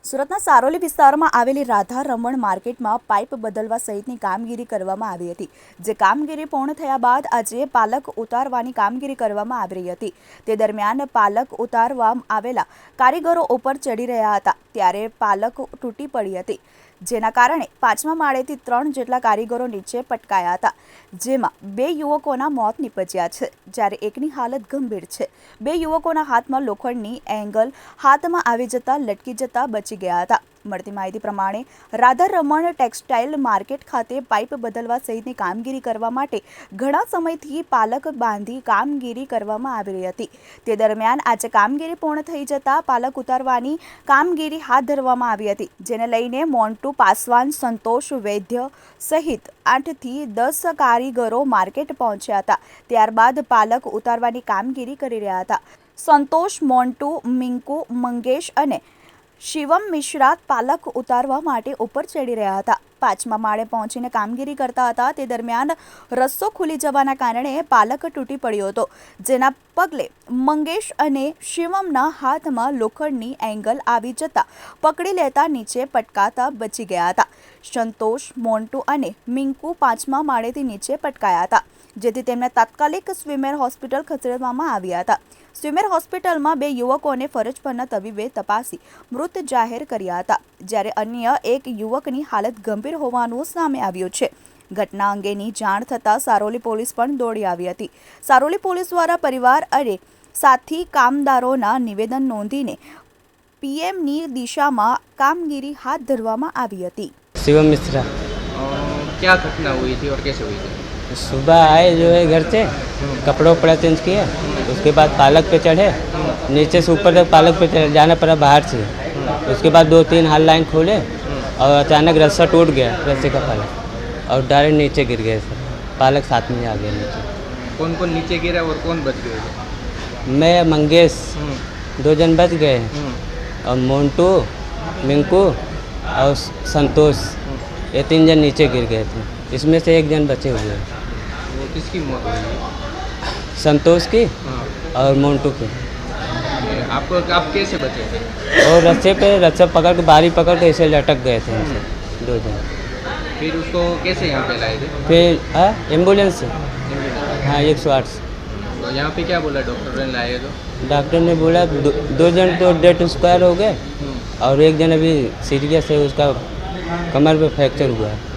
સુરતના સારોલી વિસ્તારમાં આવેલી રાધા રમણ માર્કેટમાં પાઇપ બદલવા સહિતની કામગીરી કરવામાં આવી હતી, જે કામગીરી પૂર્ણ થયા બાદ આજે પાલક ઉતારવાની કામગીરી કરવામાં આવી રહી હતી। તે દરમિયાન પાલક ઉતારવા આવેલા કારીગરો ઉપર ચડી રહ્યા હતા ત્યારે પાલક તૂટી પડી હતી, જેના કારણે 5મા માળેથી 3 જેટલા કારીગરો નીચે પટકાયા હતા, જેમાં 2 યુવકોના મોત નીપજ્યા છે, જ્યારે એકની હાલત ગંભીર છે। 2 યુવકોના હાથમાં લોખંડની એંગલ હાથમાં આવી જતા લટકી જતા બચી ગયા હતા। મળતી માહિતી પ્રમાણે રાધા રમણ ટેક્સટાઇલ માર્કેટ ખાતે પાઇપ બદલવા સહિતની કામગીરી કરવા માટે ઘણા સમયથી પાલક બાંધી કામગીરી કરવામાં આવી રહી હતી। તે દરમિયાન આજે કામગીરી પૂર્ણ થઈ જતા પાલક ઉતારવાની કામગીરી હાથ ધરવામાં આવી હતી, જેને લઈને મોન્ટુ પાસવાન, સંતોષ વૈદ્ય સહિત 8 થી 10 કારીગરો માર્કેટ પહોંચ્યા હતા। ત્યારબાદ પાલક ઉતારવાની કામગીરી કરી રહ્યા હતા। સંતોષ, મોન્ટુ, મિંકુ, મંગેશ અને શિવમ મિશ્રા પાલક ઉતારવા માટે ઉપર ચડી રહ્યા હતા। 5મા માળે પહોંચીને કામગીરી કરતા હતા। તે દરમિયાન રસ્તો ખુલી જવાના કારણે પાલક તૂટી પડ્યો હતો, જેના પગલે મંગેશ અને શિવમના હાથમાં લોખંડની એંગલ આવી જતા પકડી લેતા નીચે પટકાતા બચી ગયા હતા। સંતોષ, મોન્ટુ અને મિંકુ 5મા માળેથી નીચે પટકાયા હતા, જેથી તેમને તાત્કાલિક સ્વિમેર હોસ્પિટલ ખસેડવામાં આવ્યા હતા। સ્વિમેર હોસ્પિટલમાં 2 યુવકોને ફરજ પરના તબીબે તપાસી મૃત જાહેર કર્યા હતા, જ્યારે અન્ય એક યુવકની હાલત ગંભીર હોવાનું સામે આવ્યું છે। ઘટના અંગેની જાણ થતાં સારોલી પોલીસ પણ દોડી આવી હતી। સારોલી પોલીસ દ્વારા પરિવાર અને સાથી કામદારોના નિવેદન નોંધીને પીએમની દિશામાં કામગીરી હાથ ધરવામાં આવી હતી। शिवम मिश्रा। क्या घटना हुई थी और कैसे हुई थी? सुबह आए जो है घर से, कपड़ों वपड़ा चेंज किया, उसके बाद पालक पे चढ़े, नीचे से ऊपर तक पालक पे जाना पड़ा बाहर से। उसके बाद 2-3 हाल लाइन खोले और अचानक रस्सा टूट गया, रस्से का पालक, और डायरेक्ट नीचे गिर गए सर। पालक साथ में आ गया नीचे। कौन कौन नीचे गिरा और कौन बच गए? मैं, मंगेश, 2 जन बच गए, और मोन्टू, मिंकू और संतोष, ये 3 जन नीचे गिर गए थे। इसमें से 1 जन बचे हुए हैं। वो किसकी मौत हुई? संतोष की और मोन्टू की। आप कैसे बचे? और रस्से पकड़ के बारी पकड़ के ऐसे लटक गए थे उनसे 2 जन। फिर उसको कैसे यहाँ पे लाए थे? फिर एम्बुलेंस से, हाँ 108 से। तो यहाँ पे क्या बोला डॉक्टर ने लाए तो? डॉक्टर ने बोला 2 जन तो डेड एक्सपायर हो गए और 1 जन अभी सीरियस है, उसका कमर पे फ्रैक्चर हुआ है।